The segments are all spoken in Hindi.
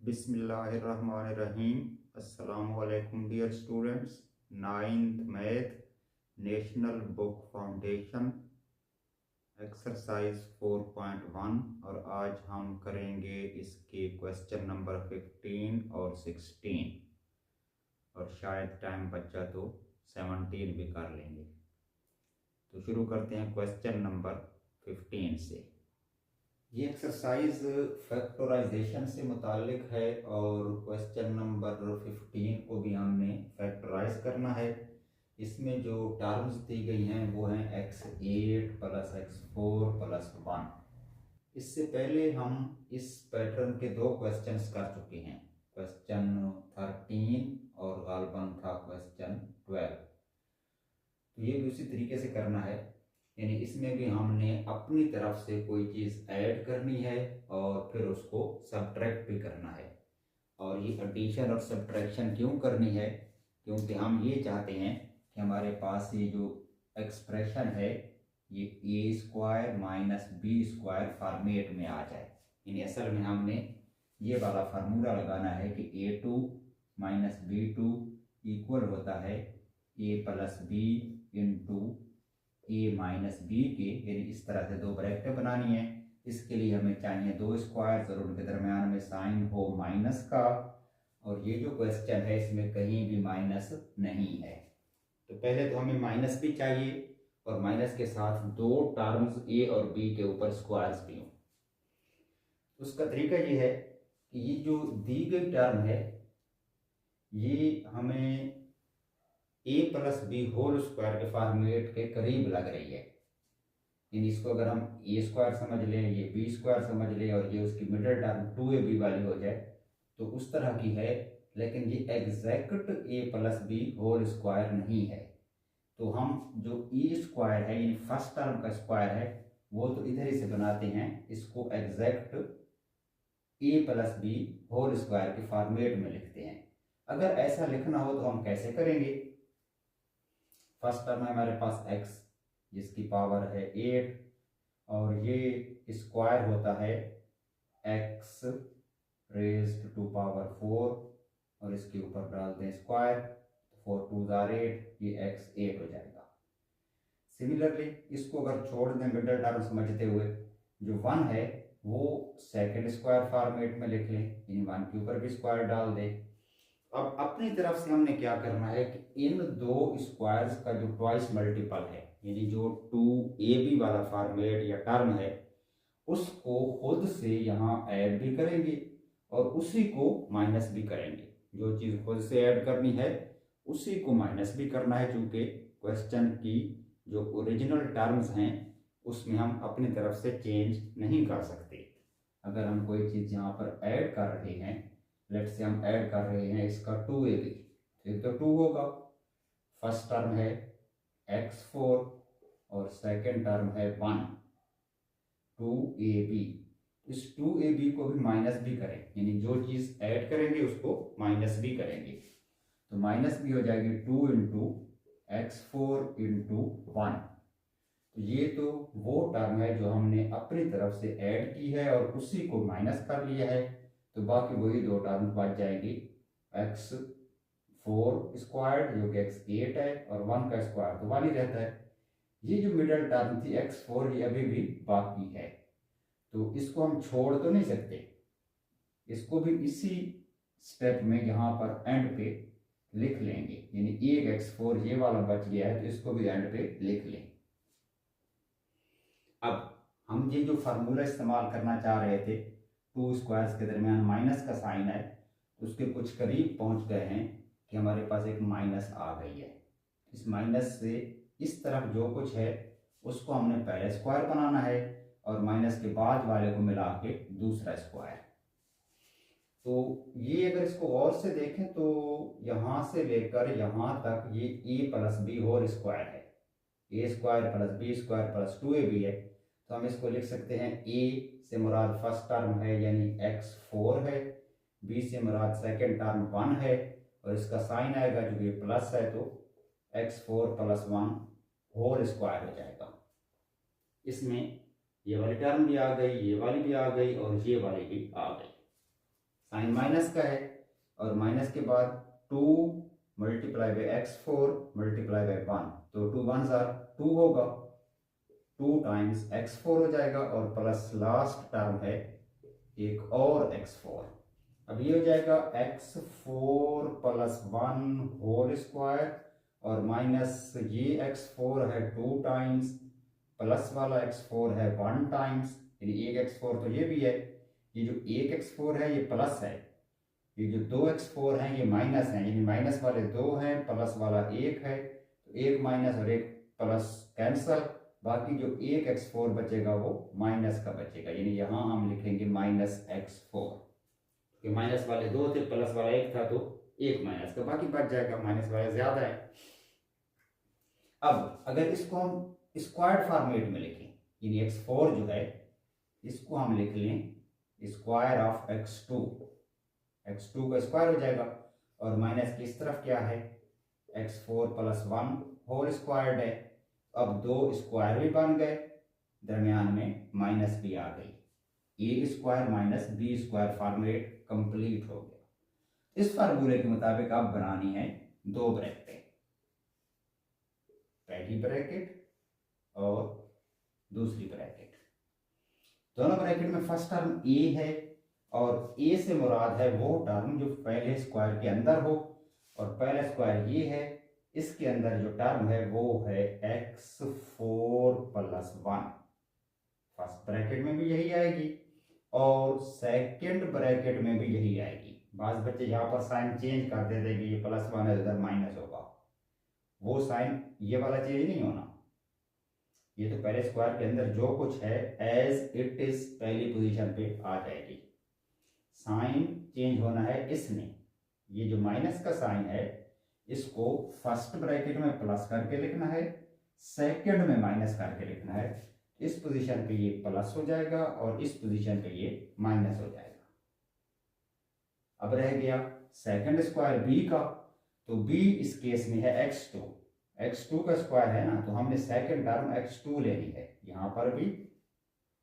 बिस्मिल्लाहिर्रहमानिर्रहीम। अस्सलामुअलैकुम dear students. 9th math National Book Foundation exercise 4.1 और आज हम करेंगे इसके क्वेश्चन नंबर 15 और 16 और शायद टाइम बचा तो 17 भी कर लेंगे। तो शुरू करते हैं क्वेश्चन नंबर 15 से। ये एक्सरसाइज फैक्टराइजेशन से मुतालिक है और क्वेश्चन नंबर 15 को भी हमने फैक्टराइज करना है। इसमें जो टर्म्स दी गई हैं वो हैं x8 + x4 + 1। इससे पहले हम इस पैटर्न के दो क्वेश्चंस कर चुके हैं, क्वेश्चन 13 और गालबन था क्वेश्चन 12। तो ये भी उसी तरीके से करना है, यानी इसमें भी हमने अपनी तरफ से कोई चीज़ ऐड करनी है और फिर उसको सब्ट्रैक्ट भी करना है। और ये एडिशन और सब्ट्रैक्शन क्यों करनी है? क्योंकि हम ये चाहते हैं कि हमारे पास ये जो एक्सप्रेशन है ये a² - b² फॉर्मेट में आ जाए। यानी असल में हमने ये वाला फार्मूला लगाना है कि a2 - b2 इक्वल होता है a + b × a - b के, यानी इस तरह से दो ब्रैकेट बनानी है। इसके लिए हमें चाहिए दो स्क्वायर्स और उनके दरमियान में साइन हो माइनस का। और ये जो क्वेश्चन है इसमें कहीं भी माइनस नहीं है, तो पहले तो हमें माइनस भी चाहिए और माइनस के साथ दो टर्म्स a और b के ऊपर स्क्वायर्स भी हों। उसका तरीका ये है कि ये जो दी गई टर्म है ये हमें a + b² के फॉर्मेट के करीब लग रही है। यानी इसको अगर हम a² समझ लें, ये b² समझ लें और ये उसकी मिडिल टर्म 2ab वाली हो जाए तो उस तरह की है, लेकिन ये एग्जैक्ट a + b² नहीं है। तो हम जो e² है यानी फर्स्ट टर्म का स्क्वायर है वो तो इधर ही से बनाते हैं, इसको एग्जैक्ट a + b² के फॉर्मेट में लिखते हैं। अगर ऐसा लिखना हो तो हम कैसे करेंगे? फर्स्ट टर्म है हमारे पास x जिसकी पावर है 8 और ये स्क्वायर होता है x⁻⁴ और इसके ऊपर डालते हैं स्क्वायर, 4 2 8, ये x8 हो जाएगा। सिमिलरली इसको अगर छोड़ दें मिडिल टर्म समझते हुए, जो 1 है वो सेकंड स्क्वायर फॉर्मेट में लिख लें, यानी 1 के ऊपर भी स्क्वायर डाल दें। अब अपनी तरफ से हमने क्या करना है कि इन दो स्क्वायर्स का जो ट्वाइस मल्टीपल है, यानी जो 2ab वाला फॉर्मेट या टर्म है उसको खुद से यहाँ ऐड भी करेंगे और उसी को माइनस भी करेंगे। जो चीज़ खुद से ऐड करनी है उसी को माइनस भी करना है, क्योंकि क्वेश्चन की जो ओरिजिनल टर्म्स हैं उसमें हम अपनी तरफ से चेंज नहीं कर सकते। अगर हम कोई चीज़ यहाँ पर ऐड कर रहे हैं, लेट से हम ऐड कर रहे हैं इसका 2ab, फिर तो 2 होगा। फर्स्ट टर्म है x4 और सेकंड टर्म है 1 2ab। इस 2ab को भी माइनस भी करें, यानी जो चीज़ ऐड करेंगे उसको माइनस भी करेंगे, तो माइनस भी हो जाएगी 2 × x4 × 1। तो ये तो वो टर्म है जो हमने अपनी तरफ से ऐड की है और उसी को माइनस कर लिया है, तो बाकी वही दो टर्म बच जाएंगी, x4² जो कि x8 है और 1 का स्क्वायर तो 1 ही रहता है। ये जो मिडिल टर्म थी x4 ये अभी भी बाकी है, तो इसको हम छोड़ तो नहीं सकते, इसको भी इसी स्टेप में यहाँ पर एंड पे लिख लेंगे, यानी एक x4 ये वाला बच गया है तो इसको भी एंड पे लिख लें। अब हम ये जो फार्मूला इस्तेमाल करना चाह रहे थे, 2 स्क्वायर्स के दरमियान माइनस का साइन है, तो उसके कुछ करीब पहुंच गए हैं कि हमारे पास एक माइनस आ गई है। इस माइनस से इस तरफ जो कुछ है उसको हमने पहले स्क्वायर बनाना है और माइनस के बाद वाले को मिला के दूसरा स्क्वायर। तो ये अगर इसको और से देखें तो यहाँ से लेकर यहाँ तक ये a + b² है, a² + b² + 2ab है। तो हम इसको लिख सकते हैं a से मुराद फर्स्ट टर्म है यानी x4 है, b से मुराद सेकंड टर्म 1 है और इसका साइन आएगा जो कि प्लस है, तो x4 + 1² हो जाएगा। इसमें ये वाली टर्म भी आ गई, ये वाली भी आ गई और ये वाली भी आ गई। साइन माइनस का है, और माइनस के बाद 2 multiply by x4 multiply by 1, तो 2 1 2 होगा, 2 टाइम्स x4 हो जाएगा, और प्लस लास्ट टर्म है एक और x4। अब ये हो जाएगा x4 प्लस 1 होल स्क्वायर, और माइनस ये x4 है 2 टाइम्स, प्लस वाला x4 है 1 टाइम्स, यानी एक x4 तो ये भी है, ये जो एक x4 है ये प्लस है, ये जो 2x4 हैं ये माइनस है, यानी माइनस वाले 2 हैं, प्लस वाला 1 है, तो एक माइनस और एक प्लस कैंसल, बाकी जो एक x4 बचेगा वो माइनस का बचेगा, यानी यहाँ हम लिखेंगे माइनस x4, कि माइनस वाले 2 थे, प्लस वाला 1 था, तो एक माइनस का बाकी बच जाएगा, माइनस वाला ज्यादा है। अब अगर इसको हम स्क्वायर्ड फॉर्मेट में लिखें, यानी x4 जो है इसको हम लिख लें स्क्वायर ऑफ x2, x2 का स्क्वायर हो जाएगा, और माइनस की इस तरफ क्या है x4 प्लस 1 होल स्क्वायर्ड है, अब 2 स्क्वायर भी बन गए, दरमियान में माइनस भी आ गई, A square minus B square formulate complete हो गया। इस फार्मूले के मुताबिक आप बनानी है 2 ब्रैकेट, पहली ब्रैकेट और दूसरी ब्रैकेट। दोनों ब्रैकेट में फर्स्ट टर्म ए है, और ए से मुराद है वो टर्म जो पहले स्क्वायर के अंदर हो, और पहला स्क्वायर ये है, इसके अंदर जो टर्म है वो है x4 प्लस 1, फर्स्ट ब्रैकेट में भी यही आएगी और सेकंड ब्रैकेट में भी यही आएगी। बाज बच्चे यहाँ पर साइन चेंज कर देते कि ये प्लस 1 है इधर माइनस होगा, वो साइन ये वाला चेंज नहीं होना, ये तो पहले स्क्वायर के अंदर जो कुछ है एज इट इज पहली पोजीशन पे आ जाएगी। साइन चेंज होना है इसमें, ये जो माइनस का साइन है इसको फर्स्ट ब्रैकेट में प्लस करके लिखना है, सेकंड में माइनस करके लिखना है, इस पोजीशन पे ये प्लस हो जाएगा और इस पोजीशन पे ये माइनस हो जाएगा। अब रह गया सेकंड स्क्वायर b का, तो b इस केस में है x2, x2 का स्क्वायर है ना, तो हमने सेकंड टर्म x2 लेनी है, यहां पर भी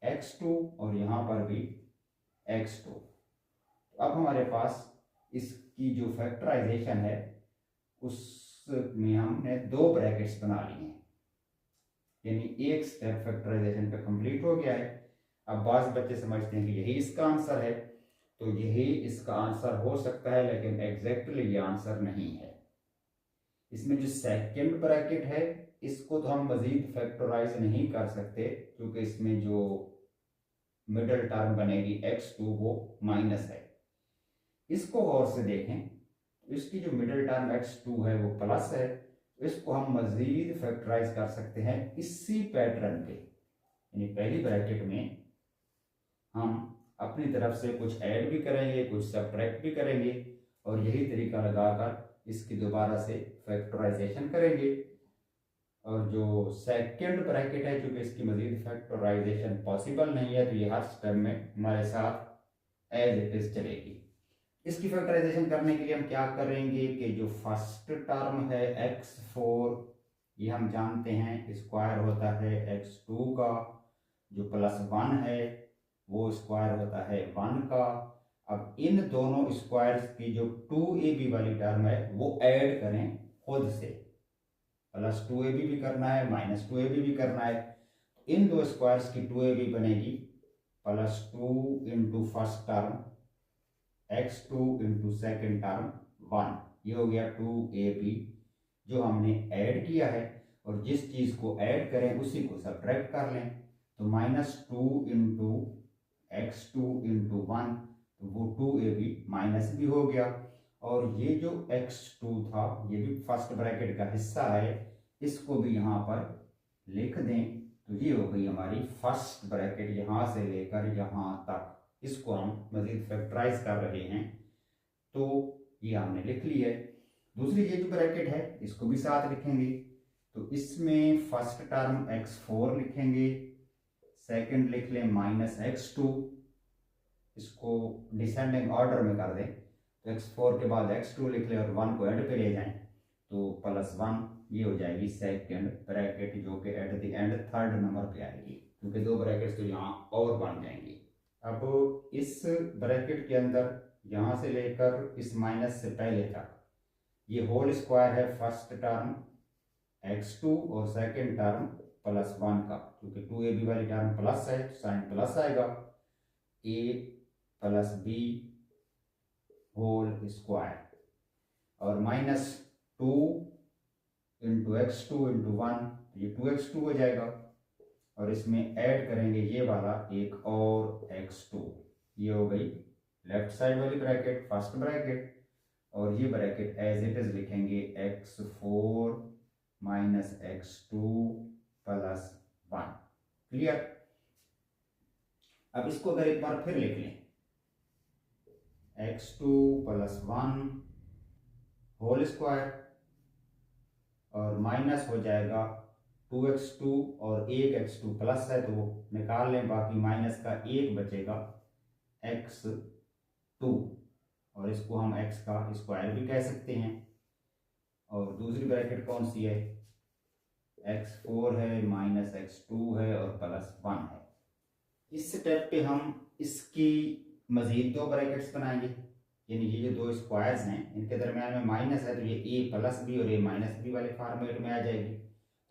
x2 और यहां पर भी x2। अब हमारे पास इसकी जो फैक्टराइजेशन है उसमें हमने 2 ब्रैकेट्स बना लिए हैं, यानी एक स्टेप फैक्टराइजेशन पे कंप्लीट हो गया है। अब बाज़ बच्चे समझते हैं कि यही इसका आंसर है, तो यही इसका आंसर हो सकता है, लेकिन एग्जैक्टली ये आंसर नहीं है। इसमें जो सेकंड ब्रैकेट है इसको तो हम मजीद फैक्टराइज नहीं कर सकते, क्योंकि इसमें जो मिडल टर्म बनेगी x2 वो माइनस है। इसको और से देखें, इसकी जो मिडल टर्म x2 है वो प्लस है, इसको हम मजीद फैक्टराइज कर सकते हैं इसी पैटर्न पे, यानी पहली ब्रैकेट में हम अपनी तरफ से कुछ ऐड भी करेंगे, कुछ सब्ट्रैक्ट भी करेंगे, और यही तरीका लगाकर इसकी दोबारा से फैक्टराइजेशन करेंगे। और जो सेकंड ब्रैकेट है, क्योंकि इसकी मजीद फैक्टराइजेशन पॉसिबल नहीं है, तो ये हर स्टेप में हमारे साथ एज इट इज चलेगी। इसकी फैक्टराइजेशन करने के लिए हम क्या करेंगे कि जो फर्स्ट टर्म है x4, ये हम जानते हैं स्क्वायर होता है x2 का, जो प्लस 1 है वो स्क्वायर होता है 1 का। अब इन दोनों स्क्वायर्स की जो 2ab वाली टर्म है वो ऐड करें खुद से, प्लस 2ab भी करना है माइनस 2ab भी करना है, इन दो स्क्वायर्स की 2ab बनेगी plus 2 into first term x2 into second term 1, ये हो गया 2ab जो हमने ऐड किया है, और जिस चीज़ को ऐड करें उसी को सब्ट्रैक्ट कर लें, तो -2 इंटू x2 इंटू 1, तो वो 2ab माइनस भी हो गया, और ये जो x2 था ये भी फर्स्ट ब्रैकेट का हिस्सा है, इसको भी यहाँ पर लिख दें, तो ये हो गई हमारी फर्स्ट ब्रैकेट यहाँ से लेकर यहाँ तक। इसको हम मजीद फैक्टराइज कर रहे हैं, तो ये हमने लिख ली है। दूसरी ये जो ब्रैकेट है इसको भी साथ लिखेंगे, तो इसमें फर्स्ट टर्म x4 लिखेंगे, सेकंड लिख लें -x2, इसको डिसेंडिंग ऑर्डर में कर दें, तो x4 के बाद x2 लिख लें और 1 को एंड पे ले जाएं, तो +1, ये हो जाएगी सेकंड ब्रैकेट, जो कि at the end third number पे आएगी, क्योंकि 2 ब्रैकेट्स तो यहाँ और बन जाएंगी। अब इस ब्रैकेट के अंदर यहाँ से लेकर इस माइनस से पहले तक ये होल स्क्वायर है फर्स्ट टर्म x2 और सेकेंड टर्म +1 का, क्योंकि 2ab वाली टर्म प्लस है साइन प्लस आएगा, a + b होल स्क्वायर और -2 इंटू x2 इंटू 1, ये 2x2 हो जाएगा और इसमें ऐड करेंगे ये वाला एक और x2, ये हो गई लेफ्ट साइड वाली ब्रैकेट फर्स्ट ब्रैकेट, और ये ब्रैकेट एज इट इज लिखेंगे x4 माइनस x2 + 1। क्लियर। अब इसको अगर एक बार फिर लिख लें, x2 + 1 होल स्क्वायर और माइनस हो जाएगा 2x2 और एक x2 प्लस है तो निकाल लें, बाकी माइनस का एक बचेगा x2 और इसको हम x का स्क्वायर भी कह सकते हैं। और दूसरी ब्रैकेट कौन सी है, x4 है माइनस x2 है और +1 है। इस स्टेप पे हम इसकी मजीद दो ब्रैकेट्स बनाएंगे, यानी ये जो दो स्क्वायर्स हैं इनके दरमियान में माइनस है तो ये a + b और a - b वाले फॉर्मेट में आ जाएगी।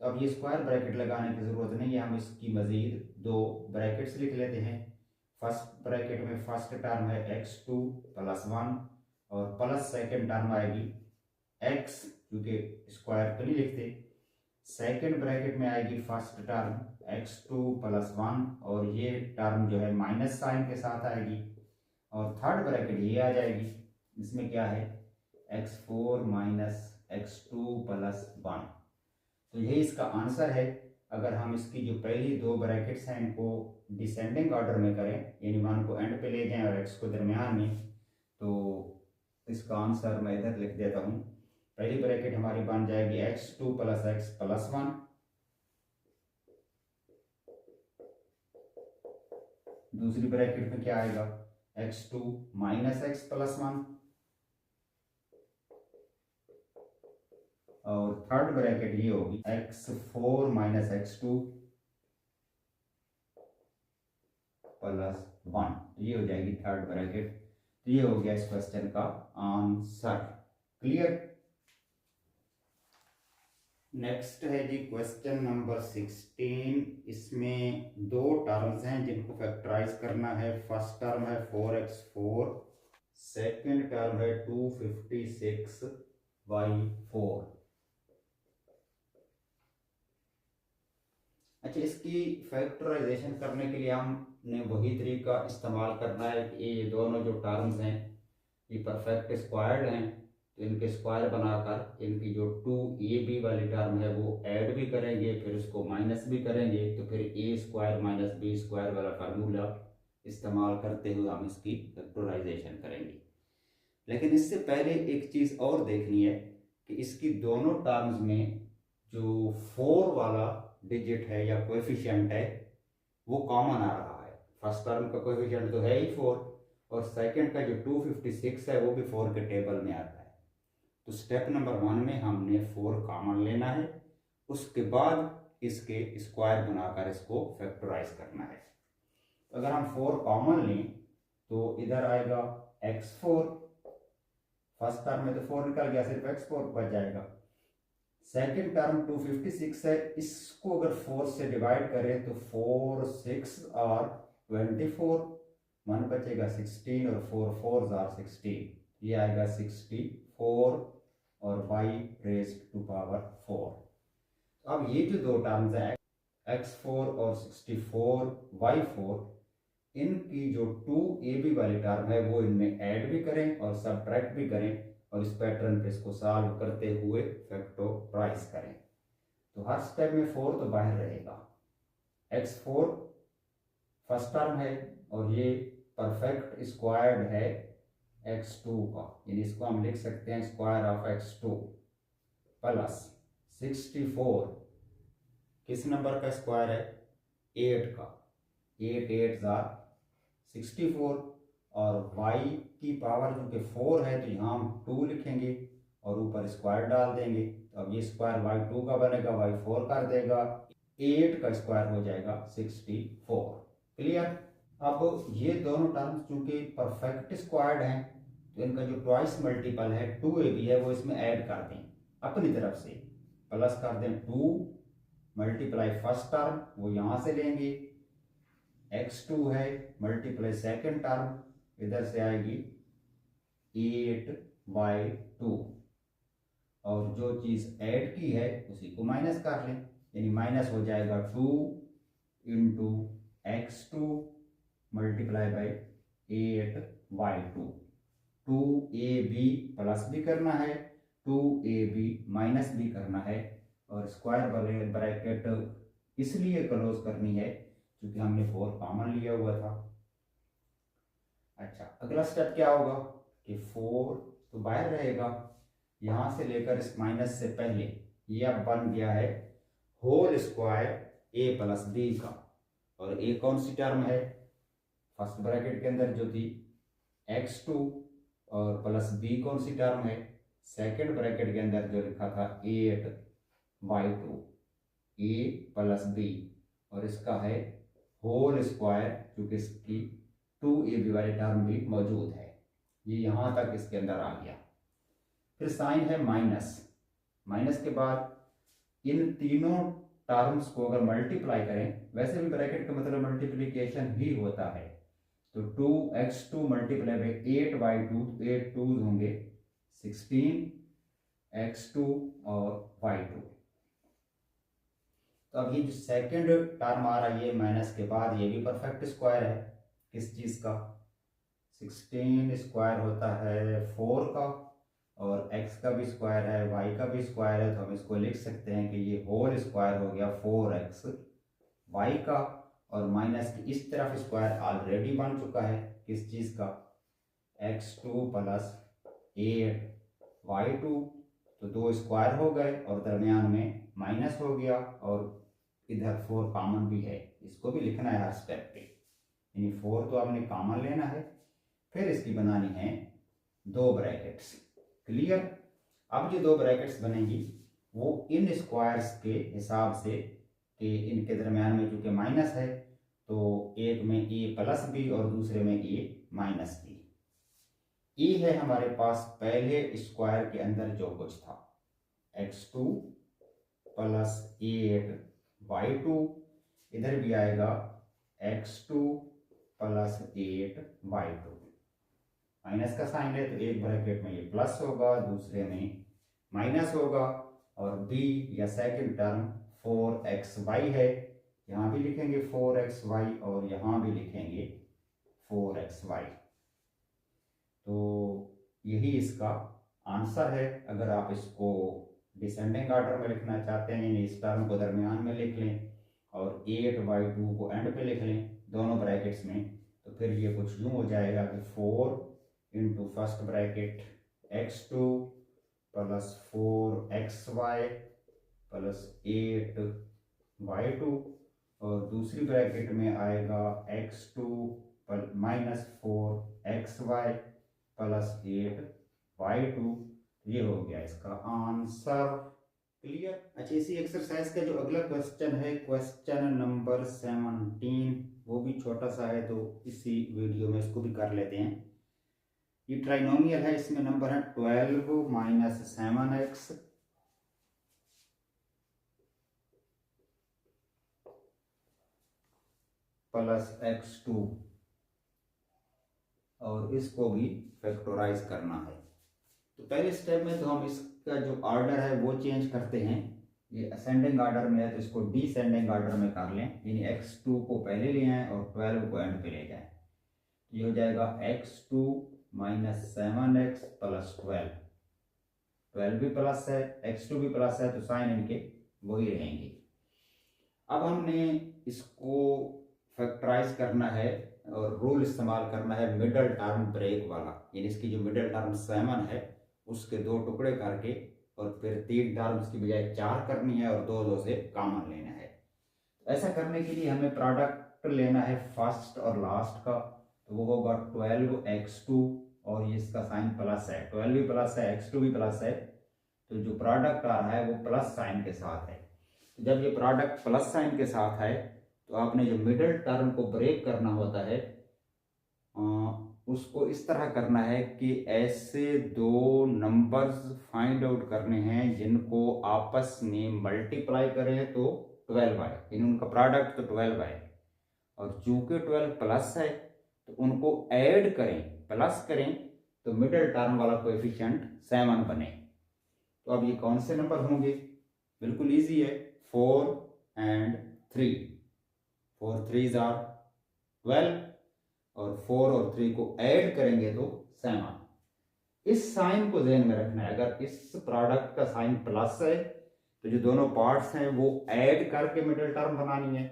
तो अब ये स्क्वायर ब्रैकेट लगाने की ज़रूरत नहीं है, हम इसकी मजीद दो ब्रैकेट्स लिख लेते हैं। फर्स्ट ब्रैकेट में फर्स्ट टर्म है x2 + 1 और प्लस सेकेंड टर्म आएगी x, क्योंकि स्क्वायर तो नहीं लिखते। सेकेंड ब्रैकेट में आएगी फर्स्ट टर्म x2 + 1 और ये टर्म जो है माइनस साइन के साथ आएगी, और थर्ड ब्रैकेट ये आ जाएगी, इसमें क्या है x4 माइनस x2 + 1। तो यही इसका आंसर है। अगर हम इसकी जो पहली दो ब्रैकेट्स हैं इनको डिसेंडिंग ऑर्डर में करें, यानी 1 को एंड पे ले जाएं और x को दरमियान में, तो इसका आंसर मैं इधर लिख देता हूँ। पहली ब्रैकेट हमारी बन जाएगी x2 + x + 1, दूसरी ब्रैकेट में क्या आएगा x2 माइनस x + 1, और थर्ड ब्रैकेट ये होगी x4 माइनस x2 + 1, ये हो जाएगी थर्ड ब्रैकेट। तो ये हो गया इस क्वेश्चन का आंसर। क्लियर। नेक्स्ट है जी क्वेश्चन नंबर 16। इसमें दो टर्म्स हैं जिनको फैक्टराइज करना है। फर्स्ट टर्म है 4x4, सेकेंड टर्म है 256y4। अच्छा, इसकी फैक्टराइजेशन करने के लिए हमने वही तरीका इस्तेमाल करना है कि ये दोनों जो टर्म्स हैं ये परफेक्ट स्क्वायर्ड हैं, तो इनके स्क्वायर बनाकर इनकी जो 2ab वाली टर्म है वो ऐड भी करेंगे, फिर उसको माइनस भी करेंगे, तो फिर a² - b² वाला फार्मूला इस्तेमाल करते हुए हम इसकी फैक्टराइजेशन करेंगे। लेकिन इससे पहले एक चीज़ और देखनी है कि इसकी दोनों टर्म्स में जो 4 वाला डिजिट है या कोएफिशिएंट है वो कॉमन आ रहा है। फर्स्ट टर्म का कोएफिशिएंट तो है ही 4 और सेकंड का जो 256 है वो भी 4 के टेबल में आता है। तो स्टेप नंबर 1 में हमने 4 कॉमन लेना है, उसके बाद इसके स्क्वायर बनाकर इसको फैक्टराइज करना है। तो अगर हम 4 कॉमन लें तो इधर आएगा x4, फर्स्ट टर्म में तो 4 निकल गया, सिर्फ x4 बच जाएगा। सेकेंड टर्म 256 है, इसको अगर 4 से डिवाइड करें तो 4 6 और 24, 1 बचेगा 16 और 4 4 are 16, ये आएगा 64 और y⁴। अब ये जो दो टर्म्स हैं x4 और 64 y4, इनकी जो 2ab वाली टर्म है वो इनमें ऐड भी करें और सबट्रैक्ट भी करें और इस पैटर्न पे इसको सॉल्व करते हुए फैक्टराइज करें। तो हर स्टेप में 4 तो बाहर रहेगा। x4 फर्स्ट टर्म है और ये परफेक्ट स्क्वायर्ड है x2 का, यानी इसको हम लिख सकते हैं स्क्वायर ऑफ x2 प्लस 64 किस नंबर का स्क्वायर है 8 का, 8 8 64 और y की पावर जो कि 4 है तो यहाँ हम 2 लिखेंगे और ऊपर स्क्वायर डाल देंगे। तो अब ये स्क्वायर y2 का बनेगा, y4 कर देगा, 8 का स्क्वायर हो जाएगा 64। क्लियर। अब ये दोनों टर्म्स चूंकि परफेक्ट स्क्वायर्ड हैं तो इनका जो ट्वाइस मल्टीपल है 2ab है वो इसमें ऐड कर दें अपनी तरफ से, प्लस कर दें 2 मल्टीप्लाई फर्स्ट टर्म वो यहाँ से लेंगे, x2 है मल्टीप्लाई सेकेंड टर्म इधर से आएगी 8/2 और जो चीज़ ऐड की है उसी को माइनस कर लें, यानी माइनस हो जाएगा 2 into x2 multiply by 8/2। 2ab plus भी करना है 2ab माइनस भी करना है और स्क्वायर वाले ब्रैकेट इसलिए क्लोज करनी है क्योंकि हमने 4 कॉमन लिया हुआ था। अच्छा, अगला स्टेप क्या होगा कि 4 तो बाहर रहेगा, यहाँ से लेकर इस माइनस से पहले ये अब बन गया है whole square a plus b का, और a कौन सी टर्म है फर्स्ट ब्रैकेट के अंदर जो थी x2 और प्लस b कौन सी टर्म है सेकंड ब्रैकेट के अंदर जो लिखा था 8/2 a प्लस b, और इसका है होल स्क्वायर क्योंकि इसकी 2ab वाली टर्म भी मौजूद है, ये यहाँ तक इसके अंदर आ गया। फिर साइन है माइनस, माइनस के बाद इन तीनों टर्म्स को अगर मल्टीप्लाई करें, वैसे भी ब्रैकेट का मतलब मल्टीप्लिकेशन ही होता है, तो 2x2 मल्टीप्लाई बाई 8/2 8 2 होंगे 16 x2 और y2। तो अब ये जो सेकंड टर्म आ रहा है ये माइनस के बाद ये भी परफेक्ट स्क्वायर है किस चीज़ का, 16 स्क्वायर होता है 4 का और x का भी स्क्वायर है y का भी स्क्वायर है, तो हम इसको लिख सकते हैं कि ये होल स्क्वायर हो गया 4x y का, और माइनस की इस तरफ स्क्वायर ऑलरेडी बन चुका है किस चीज़ का x2 प्लस 8y2, तो 2 स्क्वायर हो गए और दरमियान में माइनस हो गया और इधर 4 कॉमन भी है, इसको भी लिखना है हर स्टेप पे, यानी 4 तो आपने कॉमन लेना है। फिर इसकी बनानी है 2 ब्रैकेट्स, क्लियर। अब जो 2 ब्रैकेट्स बनेंगी वो इन स्क्वायर्स के हिसाब से कि इनके दरमियान में चूंकि माइनस है तो एक में a प्लस बी और दूसरे में a माइनस बी। ए है हमारे पास पहले स्क्वायर के अंदर जो कुछ था x2 प्लस 8y2, इधर भी आएगा x2 प्लस 8y2, माइनस का साइन है तो एक ब्रैकेट में ये प्लस होगा दूसरे में माइनस होगा, और b या सेकंड टर्म 4xy है, यहाँ भी लिखेंगे 4xy और यहाँ भी लिखेंगे 4xy, तो यही इसका आंसर है। अगर आप इसको डिसेंडिंग ऑर्डर में लिखना चाहते हैं यानी इस टर्म को दरमियान में लिख लें और 8/2 को एंड पे लिख लें दोनों ब्रैकेट्स में, तो फिर ये कुछ यूँ हो जाएगा कि 4 into first bracket x2 plus 4xy plus 8y2 और दूसरी ब्रैकेट में आएगा x2 minus 4xy plus 8y2, ये हो गया इसका आंसर, क्लियर। अच्छा, इसी एक्सरसाइज का जो अगला क्वेश्चन है क्वेश्चन नंबर 17, वो भी छोटा सा है तो इसी वीडियो में इसको भी कर लेते हैं। ये ट्राइनोमियल है, इसमें नंबर है 12 माइनस 7x प्लस x2 और इसको भी फैक्टराइज करना है। तो पहले स्टेप में तो हम इसका जो ऑर्डर है वो चेंज करते हैं, ये असेंडिंग ऑर्डर में है तो इसको डिसेंडिंग ऑर्डर में कर लें, यानी x2 को पहले ले आएँ और 12 को एंड पे ले जाएं। ये हो जाएगा x2 माइनस 7x प्लस 12 भी प्लस है x2 भी प्लस है तो साइन इनके वही रहेंगे। अब हमने इसको फैक्टराइज करना है और रूल इस्तेमाल करना है मिडल टर्म ब्रेक वाला, यानी इसकी जो मिडल टर्म 7 है उसके 2 टुकड़े करके और फिर 3 टर्म्स की बजाय 4 करनी है और 2 से कॉमन लेना है। ऐसा करने के लिए हमें प्रोडक्ट लेना है फर्स्ट और लास्ट का, तो वो होगा 12x2 और ये इसका साइन प्लस है, 12 भी प्लस है x2 भी प्लस है, तो जो प्रोडक्ट आ रहा है वो प्लस साइन के साथ है। तो जब ये प्रोडक्ट प्लस साइन के साथ है तो आपने जो मिडिल टर्म को ब्रेक करना होता है उसको इस तरह करना है कि ऐसे दो नंबर्स फाइंड आउट करने हैं जिनको आपस में मल्टीप्लाई करें तो 12 आए, यानी उनका प्रोडक्ट तो 12 आए, और चूंकि 12 प्लस है तो उनको ऐड करें, प्लस करें तो मिडिल टर्म वाला कोएफिशिएंट 7 बने। तो अब ये कौन से नंबर होंगे? बिल्कुल इजी है, 4 and 3। 4 3s are 12 और 4 और 3 को ऐड करेंगे तो 7। इस साइन को ध्यान में रखना है, अगर इस प्रोडक्ट का साइन प्लस है तो जो दोनों पार्ट्स हैं वो ऐड करके मिडिल टर्म बनानी है,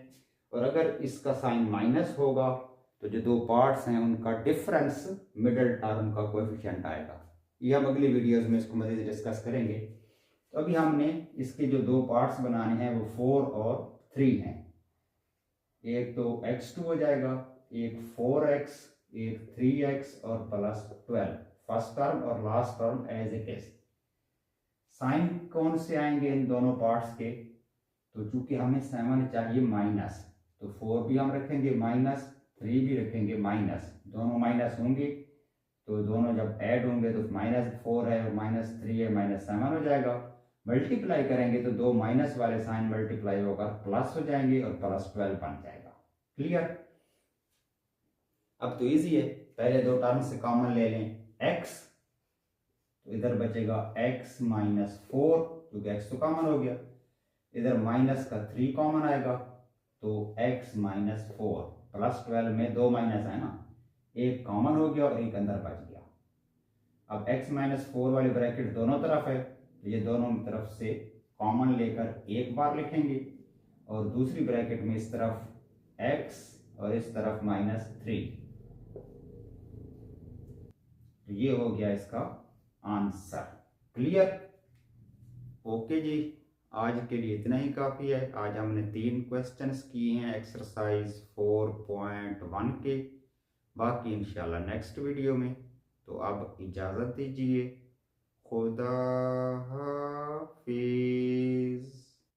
और अगर इसका साइन माइनस होगा तो जो दो पार्ट्स हैं उनका डिफरेंस मिडिल टर्म का कोएफिशिएंट आएगा। ये हम अगली वीडियोस में इसको मज़ीद डिस्कस करेंगे। तो अभी हमने इसके जो दो पार्ट्स बनाने हैं वो 4 और 3 हैं। एक तो x2 हो जाएगा, एक 4x, एक 3x और प्लस 12, फर्स्ट टर्म और last term as it is. Sign कौन से आएंगे इन दोनों पार्ट्स के? तो चूंकि हमें 7 चाहिए माइनस, तो 4 भी हम रखेंगे माइनस, 3 भी रखेंगे माइनस, दोनों माइनस होंगे, तो दोनों जब ऐड होंगे तो -4 है और -3 है, -7 हो जाएगा। मल्टीप्लाई करेंगे तो दो माइनस वाले साइन मल्टीप्लाई होकर प्लस हो जाएंगे और +12 बन जाएगा। क्लियर? अब तो इजी है, पहले दो टर्म से कॉमन ले लें x, तो इधर बचेगा x -4, क्योंकि x तो कॉमन हो गया। इधर माइनस का 3 कॉमन आएगा तो x -4, +12 में दो माइनस है ना, एक कॉमन हो गया और एक अंदर बच गया। अब x -4 वाली ब्रैकेट दोनों तरफ है, तो ये दोनों तरफ से कॉमन लेकर एक बार लिखेंगे, और दूसरी ब्रैकेट में इस तरफ x और इस तरफ -3। तो ये हो गया इसका आंसर। क्लियर? ओके जी, आज के लिए इतना ही काफ़ी है। आज हमने 3 क्वेश्चंस किए हैं एक्सरसाइज 4.1 के, बाकी इंशाल्लाह नेक्स्ट वीडियो में। तो अब इजाज़त दीजिए, खुदा हाफिज़।